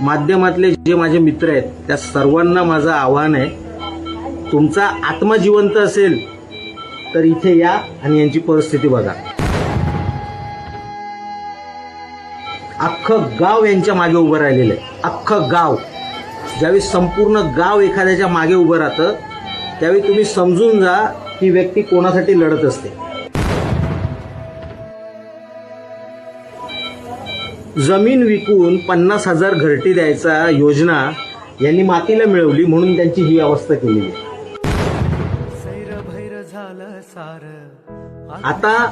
माध्यमातले जे माझे मित्र आहेत त्या सर्वांना माझं आव्हान आहे, तुमचा आत्मा जिवंत असेल तर इथे या आणि यांची परिस्थिती बघा. अख्खं गाव यांच्या मागे उभं राहिलेलं आहे. अख्खं गाव. ज्यावेळी संपूर्ण गाव एखाद्याच्या मागे उभं राहतं त्यावेळी तुम्ही समजून जा की व्यक्ती कोणासाठी लढत असते. जमीन विकून 50,000 घरटी द्यायचा योजना यांनी मातीला मिळवली म्हणून त्यांची ही अवस्था केलेली आहे. आता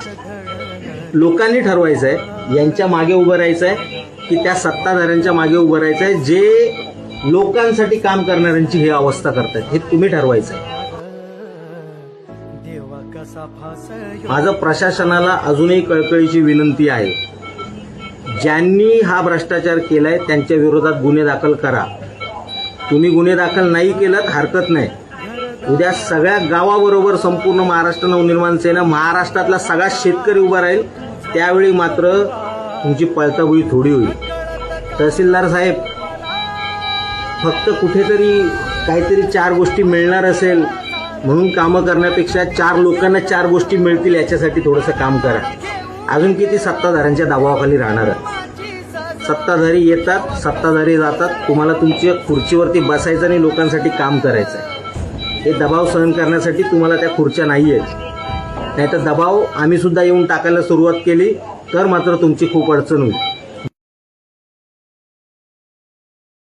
लोकांनी ठरवायचं आहे यांच्या मागे उभं राहायचं आहे की त्या सत्ताधाऱ्यांच्या मागे उभं राहायचं आहे जे लोकांसाठी काम करणाऱ्यांची ही अवस्था करतात. हे तुम्ही ठरवायचं आहे. माझं प्रशासनाला अजूनही कळकळीची विनंती आहे, ज्यांनी हा भ्रष्टाचार केलाय त्यांच्या विरोधात गुन्हे दाखल करा. तुम्ही गुन्हे दाखल नाही केलात हरकत नाही, उद्या सगळ्या गावाबरोबर संपूर्ण महाराष्ट्र नवनिर्माण सेना, महाराष्ट्रातला सगळा शेतकरी उभा राहील. त्यावेळी मात्र तुमची पळताबुळी थोडी होईल. तहसीलदार साहेब, फक्त कुठेतरी काहीतरी 4 गोष्टी मिळणार असेल म्हणून कामं करण्यापेक्षा 4 लोकांना 4 गोष्टी मिळतील याच्यासाठी थोडंसं काम करा. अजून किती सत्ताधाऱ्यांच्या दबावाखाली राहणार? सत्ताधारी येतात, सत्ताधारी जातात. तुम्हाला तुमच्या खुर्चीवरती बसायचं आणि लोकांसाठी काम करायचं आहे. हे दबाव सहन करण्यासाठी तुम्हाला त्या खुर्च्या नाही आहेत. नाहीतर दबाव आम्ही सुद्धा येऊन टाकायला सुरुवात केली तर मात्र तुमची खूप अडचण होईल.